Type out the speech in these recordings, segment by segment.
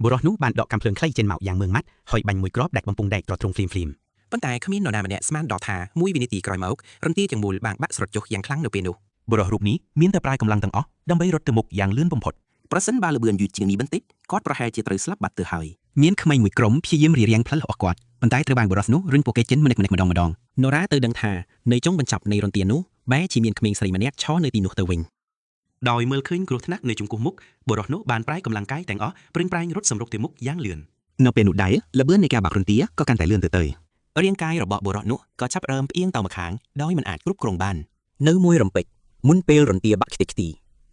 បុរសនោះបានដកកាំភ្លើងខ្លីចេញមកយ៉ាងម៉ឺងម៉ាត់ហើយបាញ់មួយគ្រាប់ដាច់បំពង់ដែកត្រត្រង់ភ្លាមៗប៉ុន្តែគ្មាននរណាម្នាក់ស្មានដល់ថាមួយវិនាទីក្រោយមករន្ទាទាំងមូលបានបាក់ស្រុតចុះយ៉ាងខ្លាំងនៅពេលនោះបុរសរូបនេះមានតែប្រាយកម្លាំងទាំងអស់ដើម្បីរត់ទៅមុខយ៉ាងលឿនបំផុតប្រសិនបើលបឿនយឺតជាងនេះបន្តិចគាត់ប្រហែលជាត្រូវស្លាប់បាត់ទៅហើយមានក្មេងមួយក្រុមព្យាយាមរារាំងផ្លូវរបស់គាត់ប៉ុន្តែត្រូវបានបុរសនោះរុញពួកគេចេញម្នាក់ម្ដងនរ៉ាទៅដឹងថានៅចុងបញ្ចប់នៃរន្ទានោះបែរជាមានក្មេងស្រីម្នាក់ឈរនៅទីនោះទៅវិញដោយមើលឃើញគ្រោះថ្នាក់នៅចំពោះមុខបុរសនោះបានប្រាយកម្លាំងកាយទាំងអស់ប្រឹងប្រែងរត់សម្រុកទៅមុខយ៉ាងលឿននៅពេលនោះដែរលបឿននៃការបាក់រន្ទាក៏កាន់តែលឿនទៅរាងកាយរបស់បុរសនោះក៏ចាប់ផ្ដើមផ្អៀងទៅម្ខាងដោយមិនអាចគ្រប់គ្រងបាននៅមួយរំពេចមុនពេលរន្ទាបាក់ខ្ទេចខ្ទី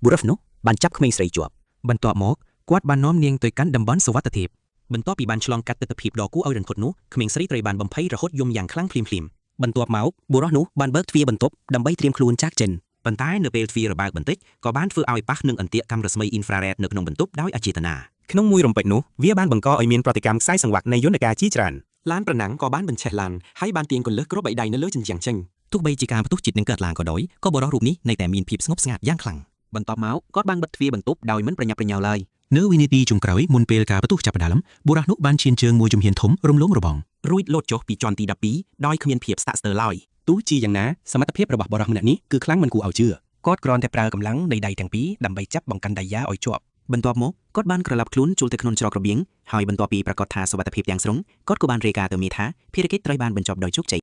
បុរសនោះបានចាប់ក្មេងស្រីជាប់បន្ទាប់មកគាត់បាននាំនាងទៅកាន់តំបន់សុវត្ថិភាពបន្ទាប់ពីបានឆ្លងកាត់ទិដ្ឋភាពដ៏គួរឲ្យរន្ធត់នោះក្មេងស្រីត្រូវបានបំភ័យរហូតយំយ៉ាងខ្លាំងភ្លាមៗបន្ទាប់មកបុរសនោះបានបើកទ្វារបន្ទប់ដើម្បីត្រៀមខ្លួនចាកចេញប៉ុន្តែនៅពេលទ្វាររបើកបន្តិចក៏បានធ្វើឲ្យប៉ះនឹងអន្ទាក់កាំរស្មីអ៊ីនហ្វ្រារ៉េតនៅក្នុងបន្ទប់ដោយអចេតនាក្នុងមួយរំពេចនោះវាបានបង្កឲ្យមានប្រតិកម្មខ្សែសង្វាក់នៃយន្តការជាច្រើនឡានប្រណាំងក៏បានបញ្ឆេះឡានហើយបានទាញគន្លឹះគ្រាប់បីដៃនៅលើជញ្ជាំងចេញទោះបីជាការផ្ទុះចិត្តនឹងកើតឡើងក៏ដោយក៏បុរសរូបនេះនៅតែមានភាពស្ងប់ស្ងាត់យ៉ាងខ្លាំងបន្ទាប់មកគាត់បានបិទទ្វារបន្ទប់ដោយមិនប្រញាប់ប្រញាល់ឡើយនៅវិនាទីចុងក្រោយមុនពេលការផ្ទុះចាប់ផ្ដើមបុរសនោះបានឈានជើងមួយជំហានធំរំលងរបងរួចលោតចុះពីជាន់ទី12ដោយគ្មានភាពស្ទាក់ស្ទើរឡើយទោះជាយ៉ាងណាសមត្ថភាពរបស់បុរសម្នាក់នេះគឺខ្លាំងមិនគួរឲ្យជឿគាត់គ្រាន់តែប្រើកម្លាំងនៃដៃទាំងពីរដើម្បីចាប់បង្កាន់ដៃយ៉ាឲ្យជាប់បន្ទាប់មកគាត់បានក្រឡប់ខ្លួនចូលទៅក្នុងច្រករបៀងហើយបន្ទាប់ពីប្រកាសថាសុវត្ថិភាពទាំងស្រុងគាត់ក៏បានរាយការណ៍ទៅមេថាភារកិច្ចត្រូវបានបញ្ចប់ដោយជោគជ័យ